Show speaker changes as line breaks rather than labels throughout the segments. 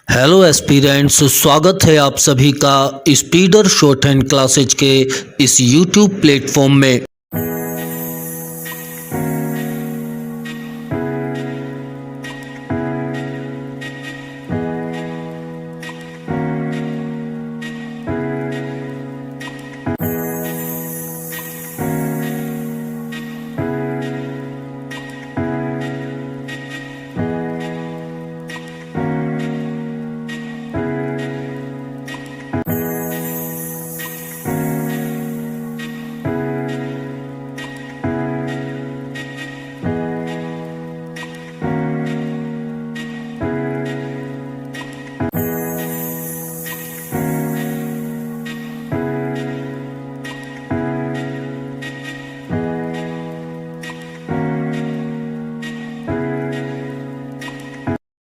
Hello aspirants, स्वागत है आप सभी का स्पीडर शॉर्ट हैंड क्लासेज के इस यूट्यूब प्लेटफॉर्म में।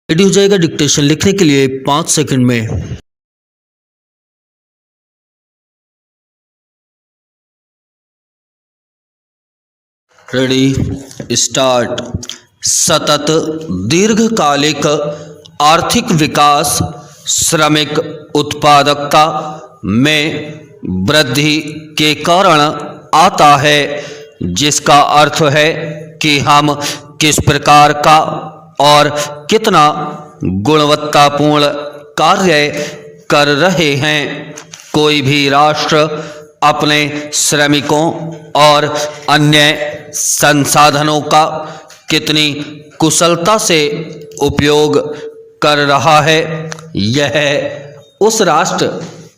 रेडी हो जाएगा डिक्टेशन लिखने के लिए 5 सेकंड में। Ready start. सतत दीर्घकालिक आर्थिक विकास श्रमिक उत्पादकता में वृद्धि के कारण आता है, जिसका अर्थ है कि हम किस प्रकार का और कितना गुणवत्तापूर्ण कार्य कर रहे हैं। कोई भी राष्ट्र अपने श्रमिकों और अन्य संसाधनों का कितनी कुशलता से उपयोग कर रहा है, यह उस राष्ट्र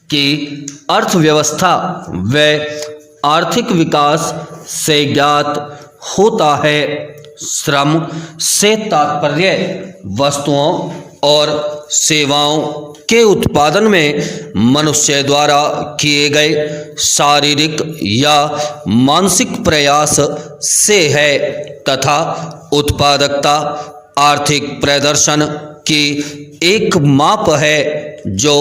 की अर्थव्यवस्था व आर्थिक विकास से ज्ञात होता है। श्रम से तात्पर्य वस्तुओं और सेवाओं के उत्पादन में मनुष्य द्वारा किए गए शारीरिक या मानसिक प्रयास से है, तथा उत्पादकता आर्थिक प्रदर्शन की एक माप है जो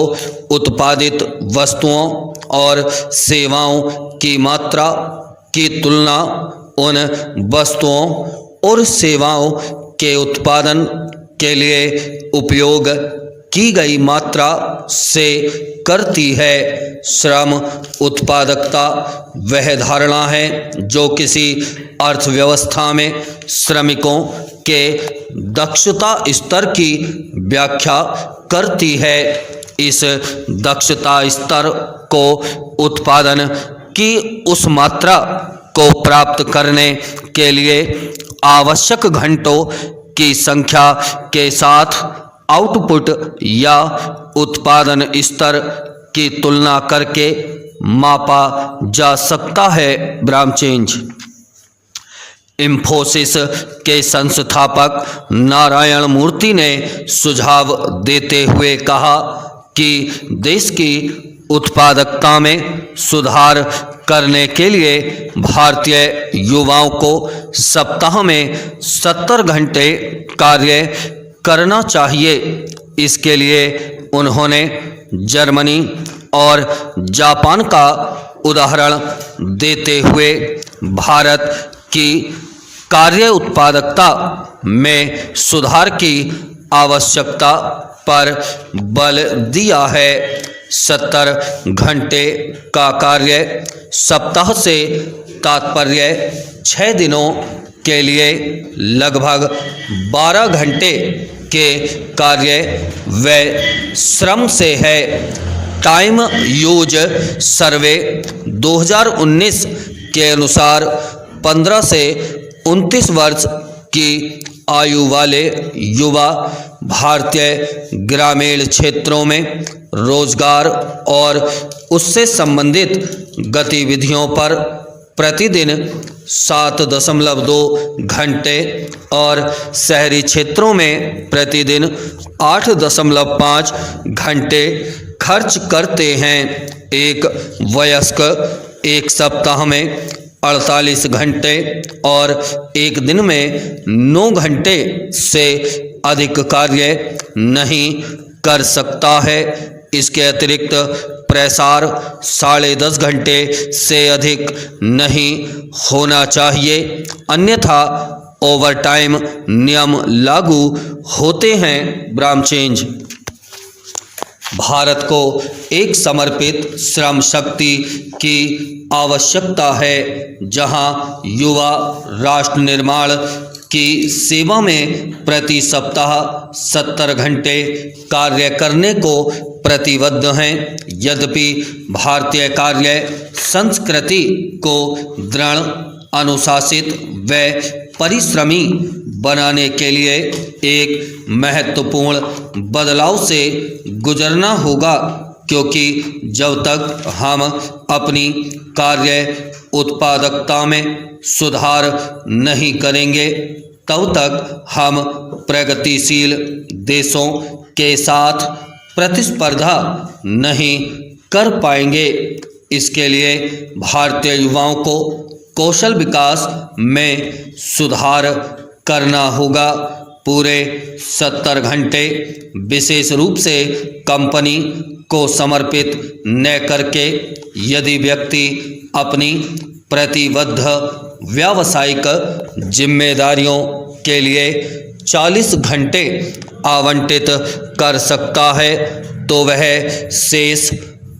उत्पादित वस्तुओं और सेवाओं की मात्रा की तुलना उन वस्तुओं और सेवाओं के उत्पादन के लिए उपयोग की गई मात्रा से करती है। श्रम उत्पादकता वह धारणा है जो किसी अर्थव्यवस्था में श्रमिकों के दक्षता स्तर की व्याख्या करती है। इस दक्षता स्तर को उत्पादन की उस मात्रा को प्राप्त करने के लिए आवश्यक घंटों की संख्या के साथ आउटपुट या उत्पादन स्तर की तुलना करके मापा जा सकता है। ब्रामचेंज। इंफोसिस के संस्थापक नारायण मूर्ति ने सुझाव देते हुए कहा कि देश की उत्पादकता में सुधार करने के लिए भारतीय युवाओं को सप्ताह में 70 घंटे कार्य करना चाहिए। इसके लिए उन्होंने जर्मनी और जापान का उदाहरण देते हुए भारत की कार्य उत्पादकता में सुधार की आवश्यकता पर बल दिया है। 70 घंटे का कार्य सप्ताह से तात्पर्य 6 दिनों के लिए लगभग 12 घंटे के कार्य व श्रम से है। टाइम यूज सर्वे 2019 के अनुसार 15 से 29 वर्ष की आयु वाले युवा भारतीय ग्रामीण क्षेत्रों में रोजगार और उससे संबंधित गतिविधियों पर प्रतिदिन 7.2 घंटे और शहरी क्षेत्रों में प्रतिदिन 8.5 घंटे खर्च करते हैं। एक वयस्क एक सप्ताह में 48 घंटे और एक दिन में 9 घंटे से अधिक कार्य नहीं कर सकता है। इसके अतिरिक्त प्रसार 10.5 घंटे से अधिक नहीं होना चाहिए, अन्यथा ओवरटाइम नियम लागू होते हैं। ब्रामचेंज। भारत को एक समर्पित श्रम शक्ति की आवश्यकता है, जहां युवा राष्ट्र निर्माण की सेवा में प्रति सप्ताह 70 घंटे कार्य करने को प्रतिबद्ध हैं। यद्यपि भारतीय कार्य संस्कृति को दृढ़, अनुशासित व परिश्रमी बनाने के लिए एक महत्वपूर्ण बदलाव से गुजरना होगा, क्योंकि जब तक हम अपनी कार्य उत्पादकता में सुधार नहीं करेंगे, तब तक हम प्रगतिशील देशों के साथ प्रतिस्पर्धा नहीं कर पाएंगे। इसके लिए भारतीय युवाओं को कौशल विकास में सुधार करना होगा। पूरे 70 घंटे विशेष रूप से कंपनी को समर्पित न करके, यदि व्यक्ति अपनी प्रतिबद्ध व्यावसायिक जिम्मेदारियों के लिए 40 घंटे आवंटित कर सकता है, तो वह शेष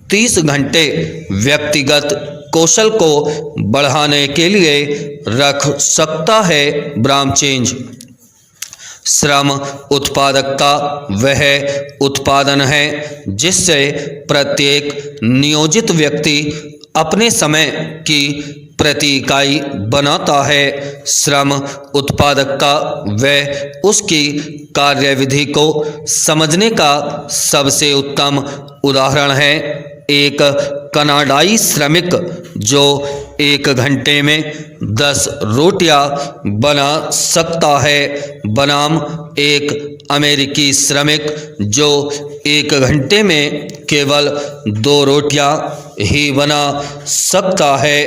30 घंटे व्यक्तिगत कौशल को बढ़ाने के लिए रख सकता है। ब्रामचेंज श्रम उत्पादकता वह उत्पादन है जिससे प्रत्येक नियोजित व्यक्ति अपने समय की प्रति इकाई बनाता है। श्रम उत्पादकता वह उसकी कार्यविधि को समझने का सबसे उत्तम उदाहरण है। एक कनाडाई श्रमिक जो 1 घंटे में 10 रोटियां बना सकता है, बनाम एक अमेरिकी श्रमिक जो 1 घंटे में केवल 2 रोटियां ही बना सकता है।